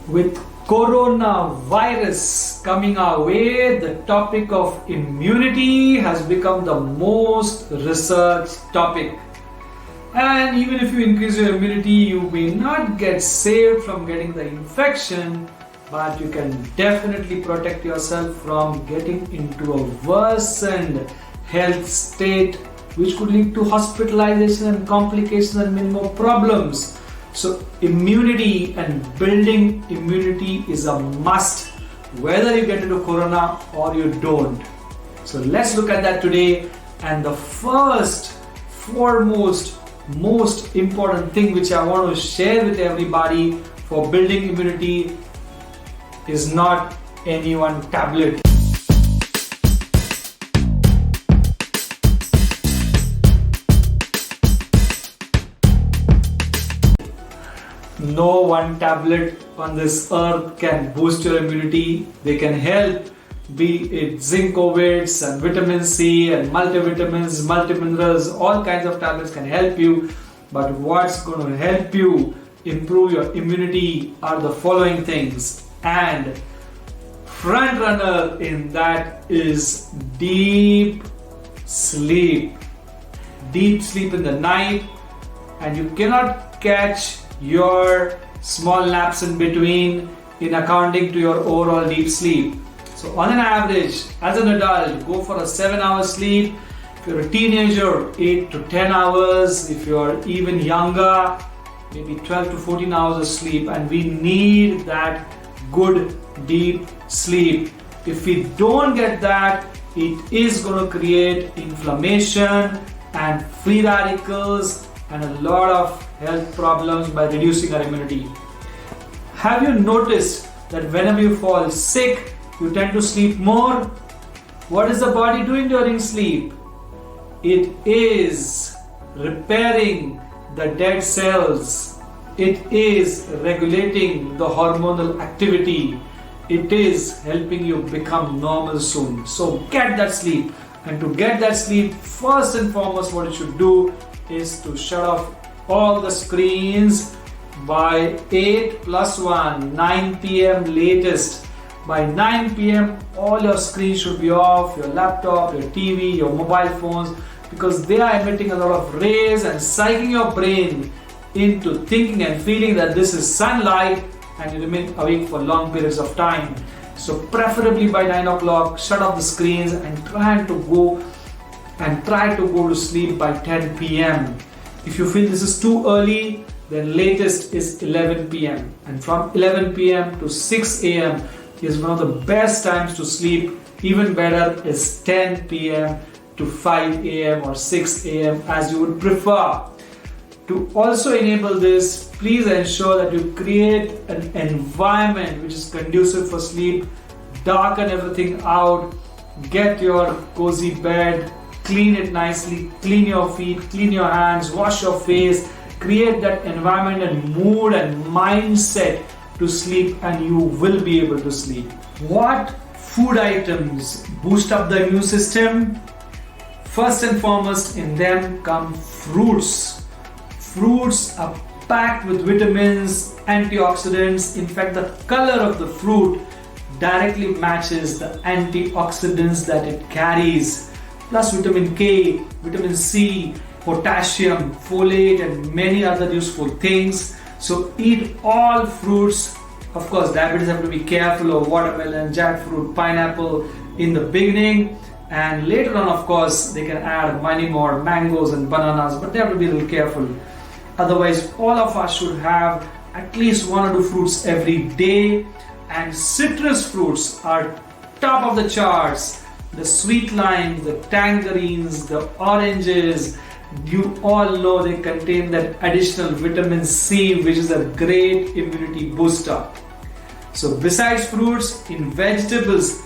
With coronavirus coming our way, the topic of immunity has become the most researched topic. And even if you increase your immunity, you may not get saved from getting the infection, but you can definitely protect yourself from getting into a worsened health state, which could lead to hospitalization and complications and many more problems. So immunity and building immunity is a must, whether you get into corona or you don't. So let's look at that today. And the foremost, most important thing which I want to share with everybody for building immunity is not any one tablet. No one tablet on this earth can boost your immunity. They can help, be it zinc ovates and vitamin C and multivitamins, multiminerals, all kinds of tablets can help you. But what's going to help you improve your immunity are the following things. And front runner in that is deep sleep. Deep sleep in the night, and you cannot catch your small naps in between in accounting to your overall deep sleep. So on an average, as an adult, go for a 7-hour sleep. If you're a teenager, 8 to 10 hours. If you're even younger, maybe 12 to 14 hours of sleep. And we need that good deep sleep. If we don't get that, it is going to create inflammation and free radicals and a lot of health problems by reducing our immunity. Have you noticed that whenever you fall sick, you tend to sleep more? What is the body doing during sleep? It is repairing the dead cells. It is regulating the hormonal activity. It is helping you become normal soon. So get that sleep. And to get that sleep, first and foremost, what you should do is to shut off all the screens by 8 plus 1, 9 p.m. latest. By 9 p.m. all your screens should be off, your laptop, your TV, your mobile phones, because they are emitting a lot of rays and psyching your brain into thinking and feeling that this is sunlight, and you remain awake for long periods of time. So preferably by 9 o'clock, shut off the screens and try to go to sleep by 10 p.m. If you feel this is too early, then latest is 11 p.m. And from 11 p.m. to 6 a.m. is one of the best times to sleep. Even better is 10 p.m. to 5 a.m. or 6 a.m. as you would prefer. To also enable this, please ensure that you create an environment which is conducive for sleep. Darken everything out. Get your cozy bed. Clean it nicely. Clean your feet. Clean your hands. Wash your face. Create that environment and mood and mindset to sleep, and you will be able to sleep. What food items boost up the immune system? First and foremost, in them come fruits. Fruits are packed with vitamins, antioxidants. In fact, the color of the fruit directly matches the antioxidants that it carries. Plus vitamin K, vitamin C, potassium, folate, and many other useful things. So eat all fruits. Of course, diabetes have to be careful of watermelon, jackfruit, pineapple in the beginning. And later on, of course, they can add many more mangoes and bananas, but they have to be a little careful. Otherwise, all of us should have at least 1 or 2 fruits every day. And citrus fruits are top of the charts. The sweet limes, the tangerines, the oranges, you all know they contain that additional vitamin C, which is a great immunity booster. So besides fruits, in vegetables,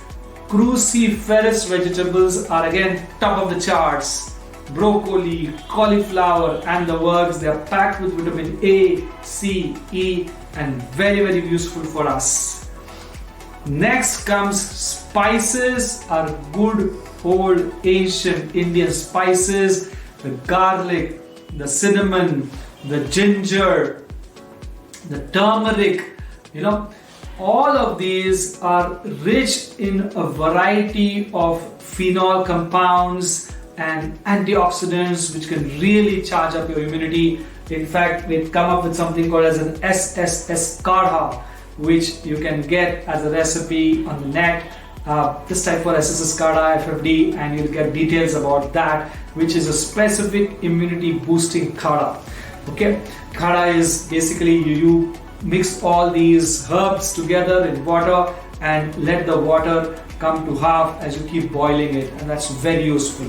cruciferous vegetables are again top of the charts. Broccoli, cauliflower and the works, they are packed with vitamin A, C, E and very useful for us. Next comes spices, are good old ancient Indian spices, the garlic, the cinnamon, the ginger, the turmeric, All of these are rich in a variety of phenol compounds and antioxidants which can really charge up your immunity. In fact, we've come up with something called as an SSS Kadha, which you can get as a recipe on the net. Just type for SSS Kadha FFD and you'll get details about that, which is a specific immunity boosting Kadha. Okay, Kadha is basically you mix all these herbs together in water and let the water come to half as you keep boiling it, and that's very useful.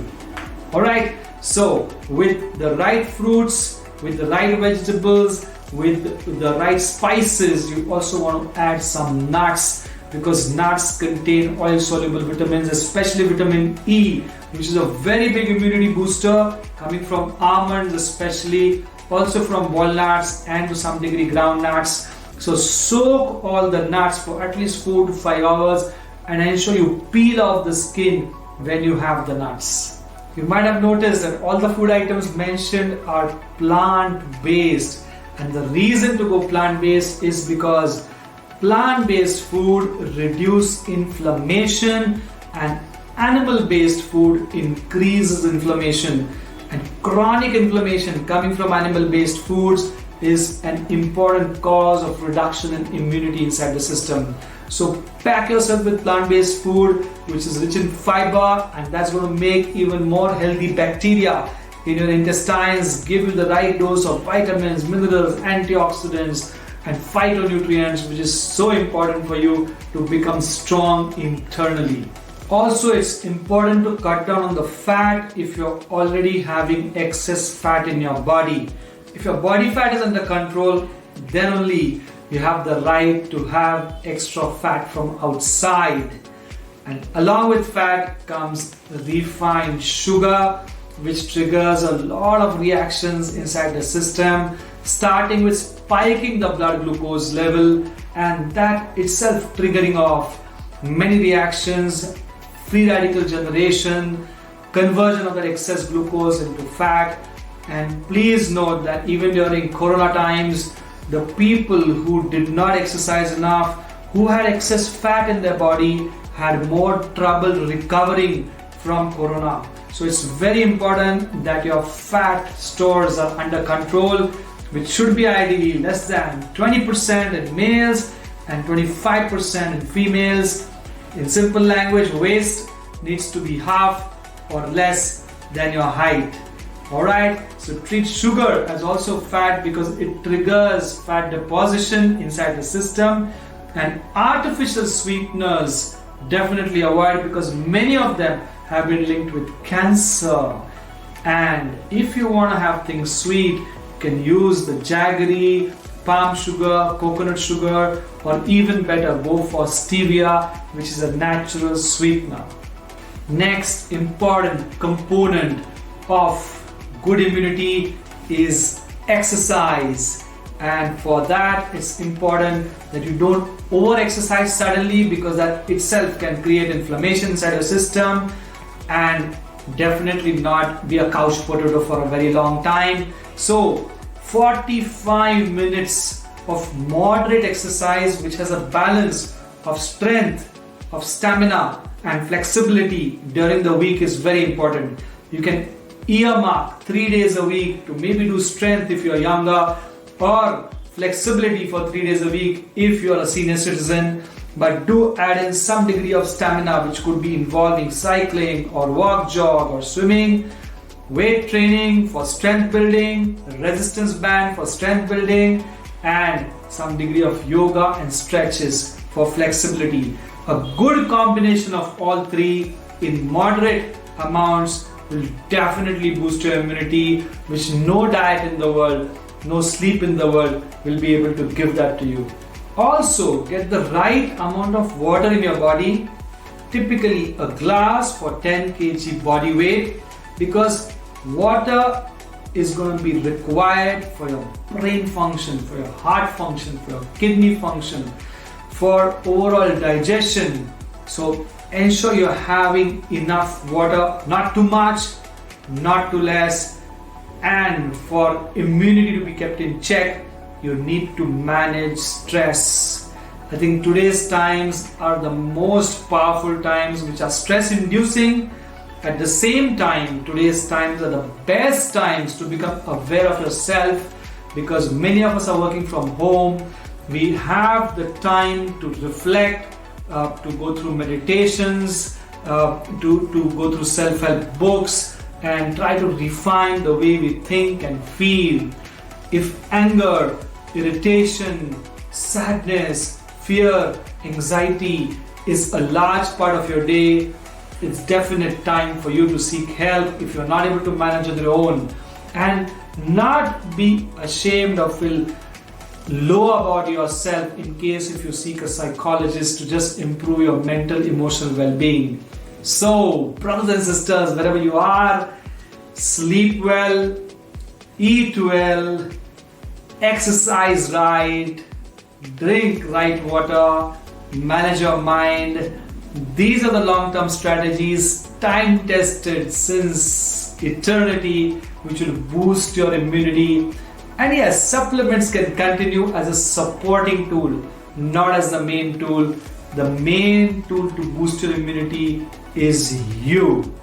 Alright, so with the right fruits, with the right vegetables, with the right spices, you also want to add some nuts, because nuts contain oil soluble vitamins, especially vitamin E, which is a very big immunity booster, coming from almonds especially, also from walnuts and to some degree ground nuts. So soak all the nuts for at least 4 to 5 hours and ensure you peel off the skin when you have the nuts. You might have noticed that all the food items mentioned are plant-based, and the reason to go plant-based is because plant-based food reduces inflammation and animal-based food increases inflammation, and chronic inflammation coming from animal-based foods is an important cause of reduction in immunity inside the system. So pack yourself with plant-based food which is rich in fiber, and that's going to make even more healthy bacteria in your intestines, give you the right dose of vitamins, minerals, antioxidants and phytonutrients, which is so important for you to become strong internally. Also, it's important to cut down on the fat if you're already having excess fat in your body. If your body fat is under control, then only you have the right to have extra fat from outside. And along with fat comes refined sugar, which triggers a lot of reactions inside the system, starting with spiking the blood glucose level, and that itself triggering off many reactions, free radical generation, conversion of that excess glucose into fat. And please note that even during Corona times, the people who did not exercise enough, who had excess fat in their body, had more trouble recovering from Corona. So it's very important that your fat stores are under control, which should be ideally less than 20% in males and 25% in females. In simple language, waist needs to be half or less than your height. Alright, so treat sugar as also fat because it triggers fat deposition inside the system, and artificial sweeteners definitely avoid because many of them have been linked with cancer. And if you want to have things sweet, you can use the jaggery, palm sugar, coconut sugar, or even better, go for stevia, which is a natural sweetener. Next important component of good immunity is exercise, and for that it's important that you don't over exercise suddenly because that itself can create inflammation inside the system, and definitely not be a couch potato for a very long time. So 45 minutes of moderate exercise which has a balance of strength, of stamina and flexibility during the week is very important. You can earmark 3 days a week to maybe do strength if you're younger, or flexibility for 3 days a week if you're a senior citizen, but do add in some degree of stamina, which could be involving cycling or walk, jog or swimming, weight training for strength building, resistance band for strength building, and some degree of yoga and stretches for flexibility. A good combination of all three in moderate amounts will definitely boost your immunity, which no diet in the world, no sleep in the world will be able to give that to you. Also, get the right amount of water in your body, typically a glass for 10 kg body weight, because water is going to be required for your brain function, for your heart function, for your kidney function, for overall digestion. So ensure you're having enough water, not too much, not too less. And for immunity to be kept in check, you need to manage stress. I think today's times are the most powerful times, which are stress inducing. At the same time, today's times are the best times to become aware of yourself, because many of us are working from home. We have the time to reflect, to go through meditations, to go through self-help books and try to refine the way we think and feel. If anger, irritation, sadness, fear, anxiety is a large part of your day, it's definite time for you to seek help if you're not able to manage on your own, and not be ashamed or feel low about yourself in case if you seek a psychologist to just improve your mental emotional well-being. So brothers and sisters, wherever you are, sleep well, eat well, exercise right, drink right water, manage your mind. These are the long-term strategies, time-tested since eternity, which will boost your immunity. And yes, supplements can continue as a supporting tool, not as the main tool. The main tool to boost your immunity is you.